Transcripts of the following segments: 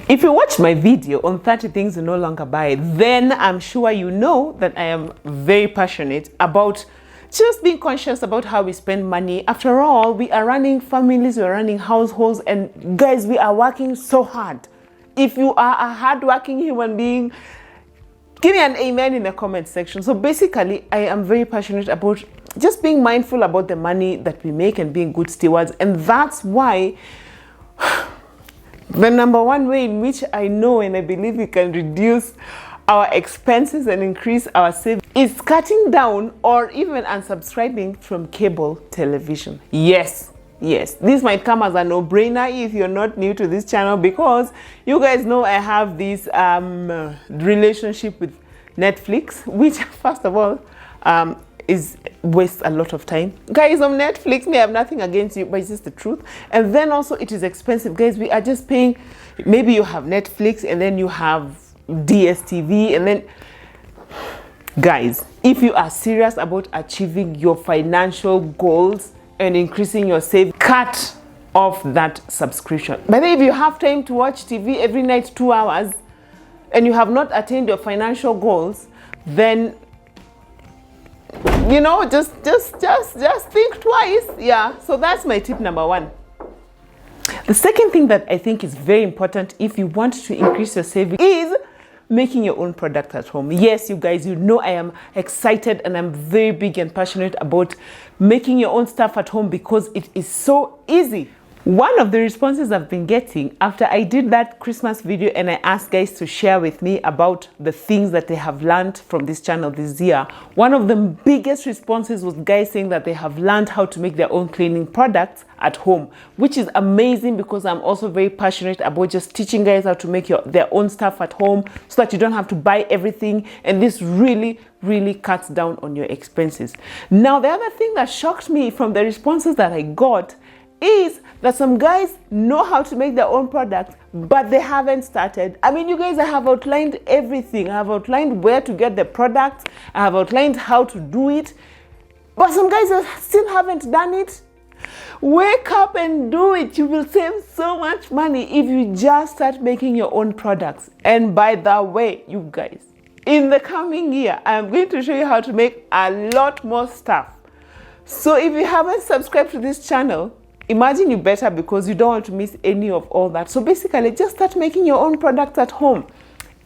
If you watched my video on 30 things you no longer buy, then I'm sure you know that I am very passionate about just being conscious about how we spend money. After all, we are running families, we're running households, and guys, we are working so hard. If you are a hardworking human being, give me an amen in the comment section. So basically, I am very passionate about just being mindful about the money that we make and being good stewards. And that's why the number one way in which I know and I believe we can reduce our expenses and increase our savings is cutting down or even unsubscribing from cable television. Yes, this might come as a no-brainer if you're not new to this channel, because you guys know I have this relationship with Netflix, which first of all is waste a lot of time. Guys, on Netflix, I have nothing against you, but it's just the truth. And then also it is expensive. Guys, we are just paying, maybe you have Netflix and then you have DSTV, and then guys, if you are serious about achieving your financial goals and increasing your savings, cut off that subscription. But then if you have time to watch TV every night 2 hours and you have not attained your financial goals, then you know, just think twice. Yeah, so that's my tip number one. The second thing that I think is very important if you want to increase your savings is making your own product at home. Yes, you guys, you know I am excited and I'm very big and passionate about making your own stuff at home because it is so easy. One of the responses I've been getting after I did that Christmas video and I asked guys to share with me about the things that they have learned from this channel this year, one of the biggest responses was guys saying that they have learned how to make their own cleaning products at home, which is amazing because I'm also very passionate about just teaching guys how to make their own stuff at home so that you don't have to buy everything, and this really cuts down on your expenses. Now, the other thing that shocked me from the responses that I got is that some guys know how to make their own products, but they haven't started. I mean, you guys, I have outlined everything. I have outlined where to get the products. I have outlined how to do it, but some guys still haven't done it. Wake up and do it. You will save so much money if you just start making your own products. And by the way, you guys, in the coming year, I'm going to show you how to make a lot more stuff. So if you haven't subscribed to this channel, imagine you better, because you don't want to miss any of all that. So basically, just start making your own products at home.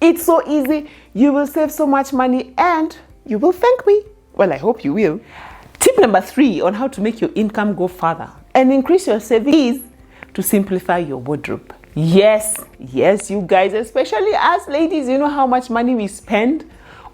It's so easy. You will save so much money and you will thank me. Well, I hope you will. Tip number 3 on how to make your income go further and increase your savings is to simplify your wardrobe. Yes, you guys, especially us ladies, you know how much money we spend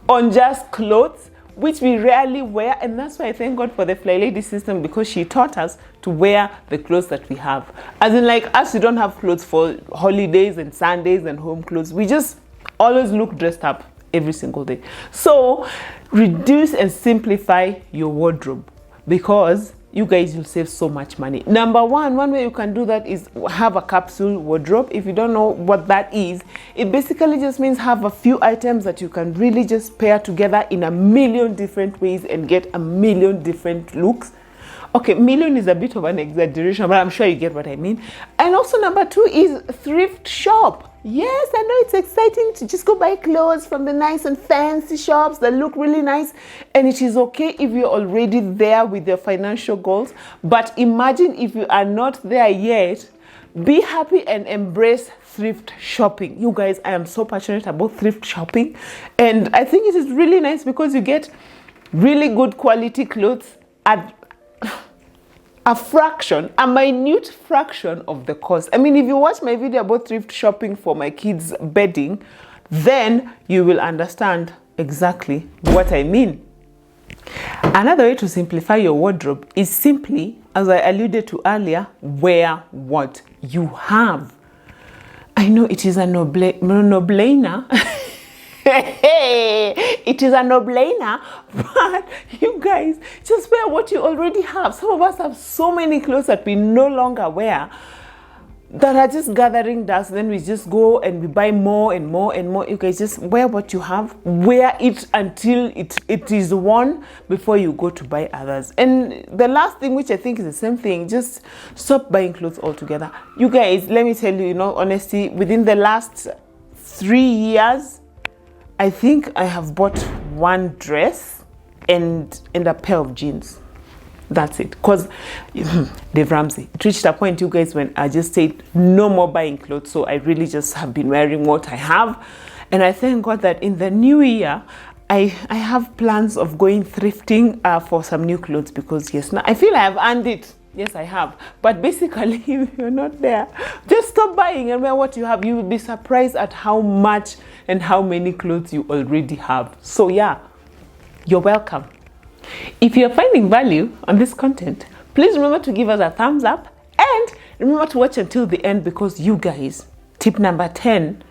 on just clothes, which we rarely wear, and that's why I thank God for the Fly Lady system, because she taught us to wear the clothes that we have. As in, like us, we don't have clothes for holidays and Sundays and home clothes. We just always look dressed up every single day. So reduce and simplify your wardrobe, because you guys will save so much money. Number one way you can do that is have a capsule wardrobe. If you don't know what that is, it basically just means have a few items that you can really just pair together in a million different ways and get a million different looks. Okay, million is a bit of an exaggeration, but I'm sure you get what I mean. And also number 2 is thrift shop. Yes, I know it's exciting to just go buy clothes from the nice and fancy shops that look really nice. And it is okay if you're already there with your financial goals. But imagine if you are not there yet. Be happy and embrace thrift shopping. You guys, I am so passionate about thrift shopping. And I think it is really nice because you get really good quality clothes at a minute fraction of the cost. I mean, if you watch my video about thrift shopping for my kids' bedding, then you will understand exactly what I mean. Another way to simplify your wardrobe is simply, as I alluded to earlier, wear what you have. I know it is a no-brainer. It is a no-brainer, but you guys, just wear what you already have. Some of us have so many clothes that we no longer wear. that are just gathering dust. Then we just go and we buy more and more and more. You guys just wear what you have, wear it until it is worn before you go to buy others. And the last thing, which I think is the same thing, just stop buying clothes altogether. You guys, let me tell you, honesty, within the last 3 years, I think I have bought one dress and a pair of jeans. That's it. Because Dave Ramsey, it reached a point, you guys, when I just said no more buying clothes. So I really just have been wearing what I have. And I thank God that in the new year, I have plans of going thrifting for some new clothes, because yes, now I feel I have earned it. Yes, I have. But basically, if you're not there, just stop buying and wear what you have. You will be surprised at how much and how many clothes you already have. So yeah, you're welcome. If you're finding value on this content, please remember to give us a thumbs up and remember to watch until the end, because you guys, tip number 10,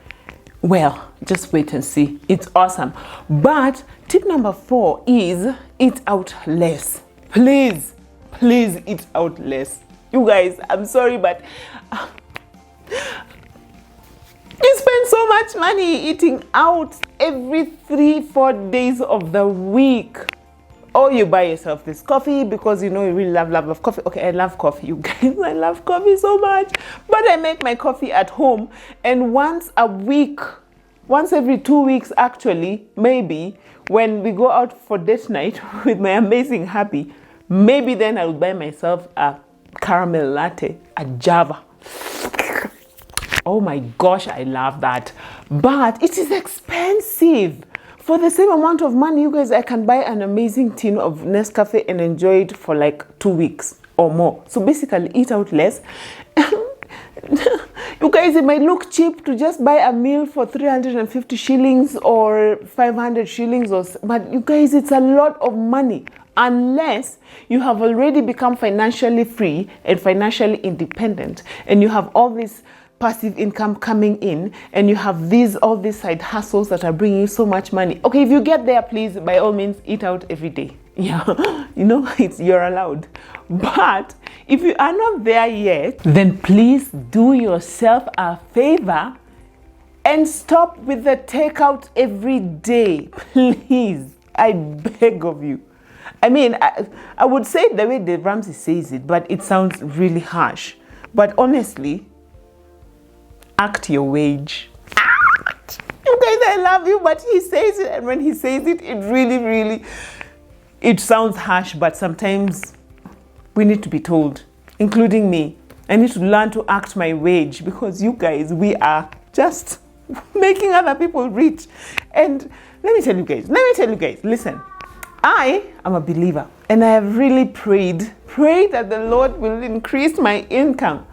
well, just wait and see. It's awesome. But tip number 4 is eat out less. Please eat out less. You guys, I'm sorry, but you spend so much money eating out every 3-4 days of the week. Or you buy yourself this coffee because you really love coffee. Okay, I love coffee, you guys. I love coffee so much. But I make my coffee at home, and once a week, once every 2 weeks actually, maybe, when we go out for date night with my amazing hubby, maybe then I will buy myself a caramel latte, a Java. Oh my gosh, I love that. But it is expensive. For the same amount of money, you guys, I can buy an amazing tin of Nescafe and enjoy it for like 2 weeks or more. So basically, eat out less. You guys, it might look cheap to just buy a meal for 350 shillings or 500 shillings, but you guys, it's a lot of money. Unless you have already become financially free and financially independent, and you have all this passive income coming in, and you have all these side hustles that are bringing you so much money. Okay, if you get there, please, by all means, eat out every day. Yeah, you're allowed. But if you are not there yet, then please do yourself a favor and stop with the takeout every day. Please, I beg of you. I mean, I would say it the way Dave Ramsey says it, but it sounds really harsh. But honestly, act your wage. Act! You guys, I love you, but he says it, and when he says it, it really, it sounds harsh, but sometimes we need to be told, including me. I need to learn to act my wage, because you guys, we are just making other people rich. And let me tell you guys, listen, I am a believer, and I have really prayed that the Lord will increase my income.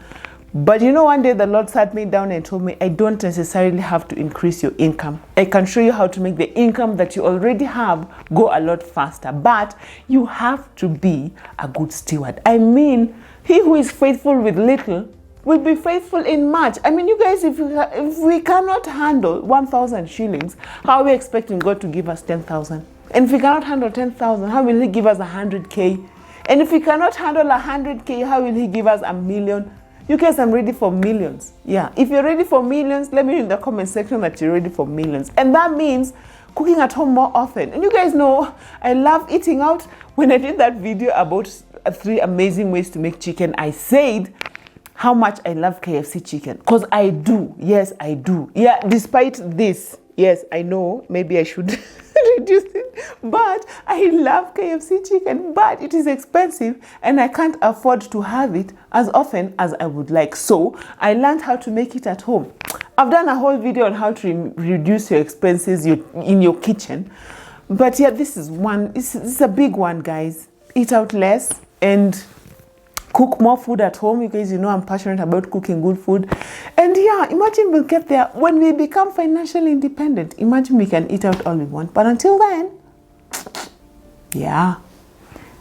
But one day the Lord sat me down and told me, I don't necessarily have to increase your income. I can show you how to make the income that you already have go a lot faster. But you have to be a good steward. I mean, he who is faithful with little will be faithful in much. I mean, you guys, if we cannot handle 1,000 shillings, how are we expecting God to give us 10,000? And if we cannot handle 10,000, how will he give us 100K? And if we cannot handle 100K, how will he give us 1,000,000? You guys, I'm ready for millions. Yeah, if you're ready for millions, let me know in the comment section that you're ready for millions. And that means cooking at home more often. And you guys know, I love eating out. When I did that video about 3 amazing ways to make chicken, I said how much I love KFC chicken. Because I do. Yes, I do. Yeah, despite this, yes, I know, maybe I should reduce it, but I love KFC chicken, but it is expensive and I can't afford to have it as often as I would like. So I learned how to make it at home. I've done a whole video on how to reduce your expenses in your kitchen. But yeah, this is one, this is a big one, guys. Eat out less and cook more food at home. You guys, I'm passionate about cooking good food. And yeah, imagine we'll get there when we become financially independent. Imagine we can eat out all we want. But until then, yeah.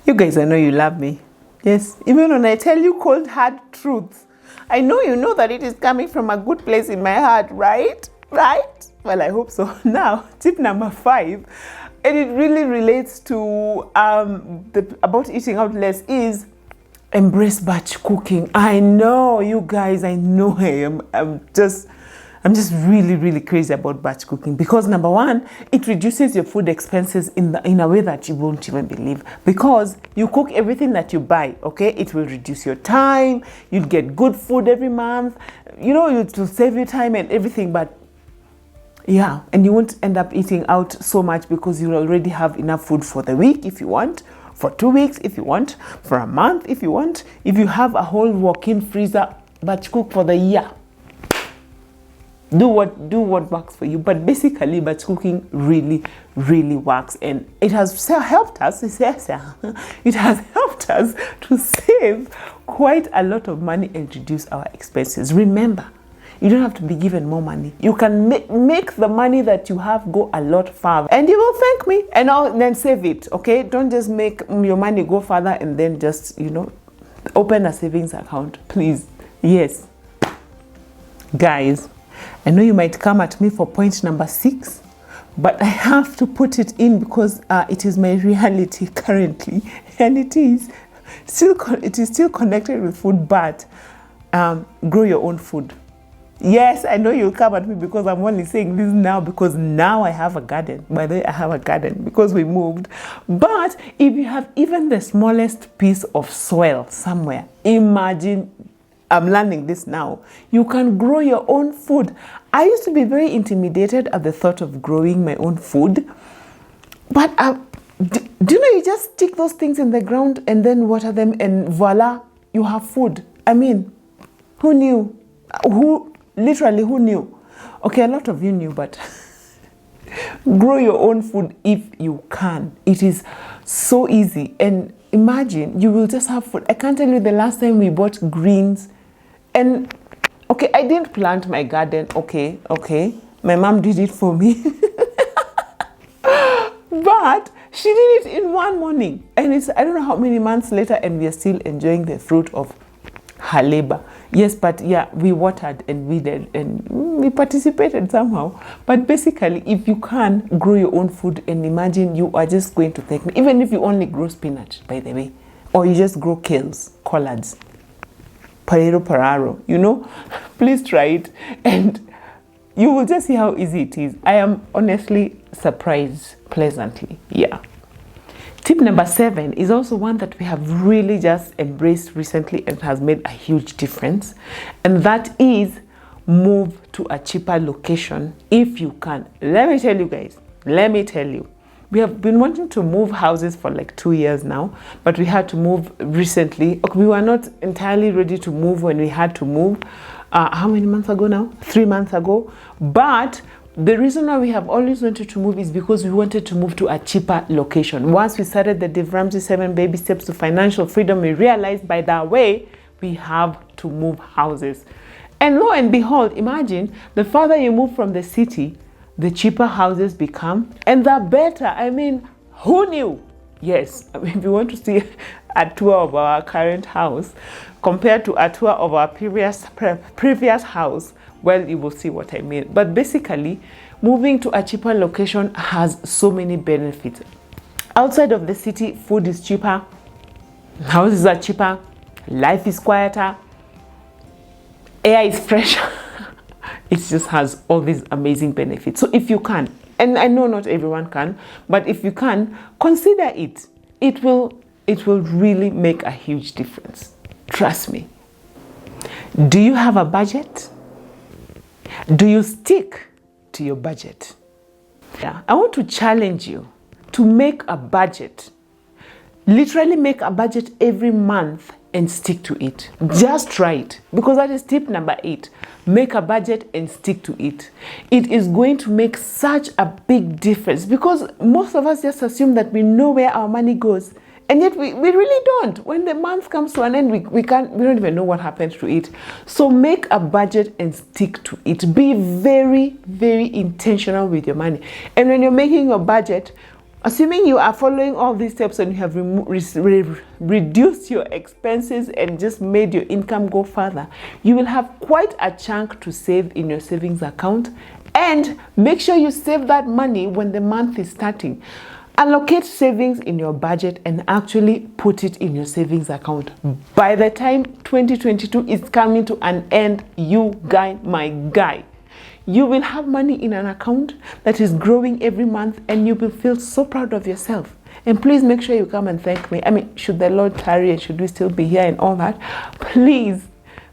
You guys, I know you love me. Yes, even when I tell you cold hard truths, I know you know that it is coming from a good place in my heart, right? Right? Well, I hope so. Now, tip number 5, and it really relates to about eating out less, is embrace batch cooking. I know, you guys, I know I'm just really crazy about batch cooking, because number one, it reduces your food expenses in a way that you won't even believe, because you cook everything that you buy. Okay, it will reduce your time, you'll get good food every month, you know, it will save you time and everything. But yeah, and you won't end up eating out so much, because you already have enough food for the week if you want, for 2 weeks if you want, for a month if you want. If you have a whole walk-in freezer, batch cook for the year. Do what works for you. But basically, batch cooking really works, and it has helped us. It has helped us to save quite a lot of money and reduce our expenses. Remember, you don't have to be given more money. You can make the money that you have go a lot farther, and you will thank me, and then save it. Okay, don't just make your money go further and then just, you know, open a savings account, please. Yes, guys, I know you might come at me for point number 6, but I have to put it in because it is my reality currently, and it is still connected with food. But grow your own food. Yes, I know you'll come at me because I'm only saying this now because now I have a garden. By the way, I have a garden because we moved. But if you have even the smallest piece of soil somewhere, imagine, I'm learning this now, you can grow your own food. I used to be very intimidated at the thought of growing my own food. But do you know, you just stick those things in the ground and then water them, and voila, you have food. I mean, who knew? Literally, who knew? Okay, a lot of you knew, but grow your own food if you can. It is so easy. And imagine, you will just have food. I can't tell you the last time we bought greens. And okay, I didn't plant my garden. Okay. My mom did it for me. But she did it in one morning. And it's, I don't know how many months later, and we are still enjoying the fruit of her labor. Yes, but yeah, we watered and weeded and we participated somehow. But basically, if you can grow your own food, and imagine, you are just going to thank me. Even if you only grow spinach, by the way, or you just grow kales, collards, pararo, you know, please try it, and you will just see how easy it is. I am honestly surprised pleasantly. Yeah. Tip number 7 is also one that we have really just embraced recently and has made a huge difference. And that is move to a cheaper location if you can. Let me tell you guys, we have been wanting to move houses for like 2 years now, but we had to move recently. We were not entirely ready to move when we had to move. How many months ago now? 3 months ago. But the reason why we have always wanted to move is because we wanted to move to a cheaper location. Once we started the Dave Ramsey 7 Baby Steps to Financial Freedom, we realized by that way, we have to move houses. And lo and behold, imagine, the farther you move from the city, the cheaper houses become, and the better. I mean, who knew? Yes, if you want to see a tour of our current house compared to a tour of our previous house, well, you will see what I mean. But basically, moving to a cheaper location has so many benefits. Outside of the city, food is cheaper, houses are cheaper, life is quieter, air is fresher. It just has all these amazing benefits. So if you can, and I know not everyone can, but if you can, consider it. It will really make a huge difference. Trust me. Do you have a budget? Do you stick to your budget? Yeah, I want to challenge you to make a budget. Literally make a budget every month and stick to it. Just try it, because that is tip number 8. Make a budget and stick to it. It is going to make such a big difference, because most of us just assume that we know where our money goes, and yet we really don't. When the month comes to an end, we don't even know what happened to it. So make a budget and stick to it. Be very, very intentional with your money. And when you're making your budget, assuming you are following all these steps and you have reduced your expenses and just made your income go further, you will have quite a chunk to save in your savings account. And make sure you save that money when the month is starting. allocate savings in your budget and actually put it in your savings account. By the time 2022 is coming to an end, my guy, you will have money in an account that is growing every month, and you will feel so proud of yourself. And please make sure you come and thank me. I mean, should the Lord tarry and should we still be here and all that, please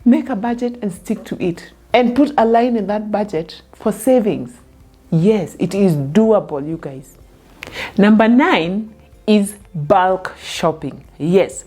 make a budget and stick to it. And put a line in that budget for savings. Yes, it is doable, you guys. Number 9 is bulk shopping. Yes,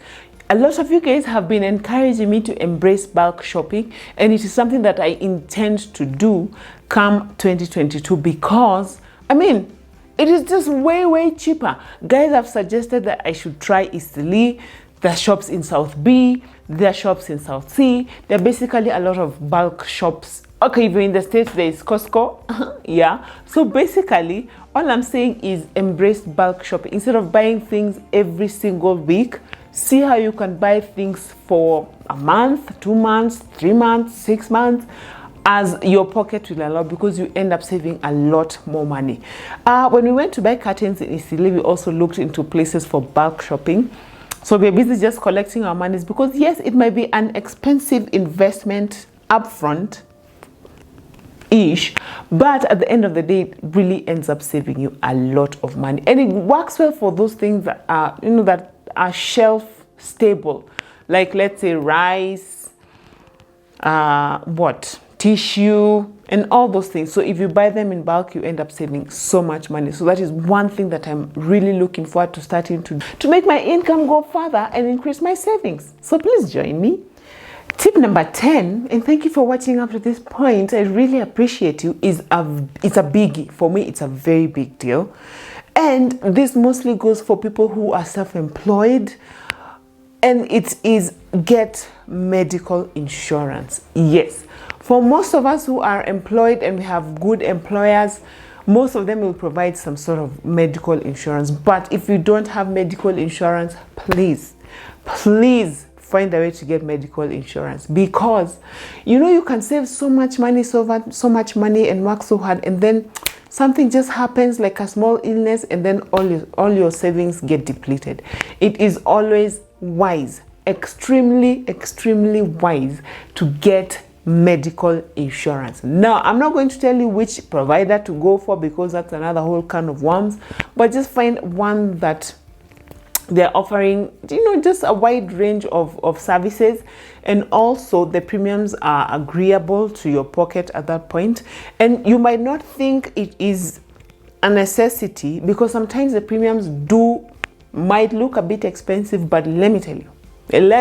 a lot of you guys have been encouraging me to embrace bulk shopping, and it is something that I intend to do come 2022 because, I mean, it is just way cheaper. Guys have suggested that I should try Eastleigh. There are shops in South B, there are shops in South C. There are basically a lot of bulk shops. Okay, if you're in the States, there is Costco. Yeah. So basically, all I'm saying is embrace bulk shopping. Instead of buying things every single week, see how you can buy things for a month, 2 months, 3 months, 6 months, as your pocket will allow, because you end up saving a lot more money. When we went to buy curtains in Eastleigh, we also looked into places for bulk shopping. So we're busy just collecting our monies, because yes, it might be an expensive investment upfront, but at the end of the day, it really ends up saving you a lot of money, and it works well for those things that are, that are shelf stable, like let's say rice, tissue, and all those things. So if you buy them in bulk, you end up saving so much money. So that is one thing that I'm really looking forward to starting to make my income go further and increase my savings. So please join me. Tip number 10, and thank you for watching up to this point, I really appreciate you, it's a biggie. For me, it's a very big deal. And this mostly goes for people who are self-employed, and it is get medical insurance. Yes, for most of us who are employed and we have good employers, most of them will provide some sort of medical insurance. But if you don't have medical insurance, please find a way to get medical insurance, because you can save so much money and work so hard, and then something just happens, like a small illness, and then all your savings get depleted. It is always wise, extremely wise, to get medical insurance. Now, I'm not going to tell you which provider to go for, because that's another whole can of worms, but just find one that they're offering, just a wide range of services, and also the premiums are agreeable to your pocket at that point. And you might not think it is a necessity, because sometimes the premiums might look a bit expensive, but let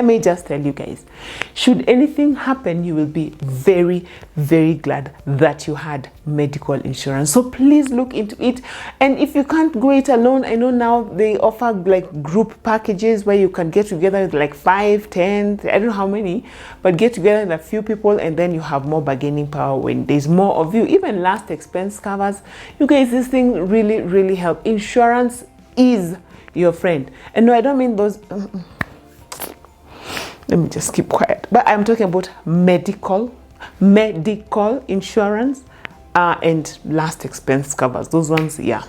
me just tell you guys, should anything happen, you will be very glad that you had medical insurance. So please look into it. And if you can't go it alone, I know now they offer like group packages where you can get together with like 5, 10, I don't know how many, but get together with a few people, and then you have more bargaining power when there's more of you. Even last expense covers, you guys, this thing really help. Insurance is your friend. And no, I don't mean those let me just keep quiet, but I'm talking about medical insurance and last expense covers. Those ones, yeah,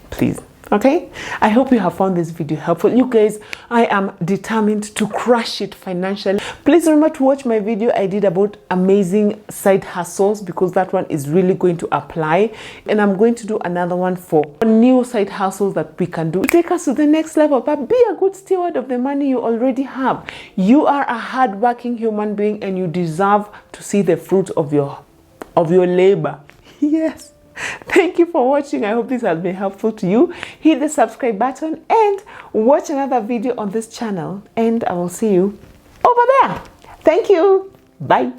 please. Okay, I hope you have found this video helpful. You guys, I am determined to crush it financially. Please remember to watch my video I did about amazing side hustles, because that one is really going to apply, and I'm going to do another one for new side hustles that we can do to take us to the next level. But be a good steward of the money you already have. You are a hardworking human being, and you deserve to see the fruit of your labor. Yes. Thank you for watching. I hope this has been helpful to you. Hit the subscribe button and watch another video on this channel, and I will see you over there. Thank you. Bye.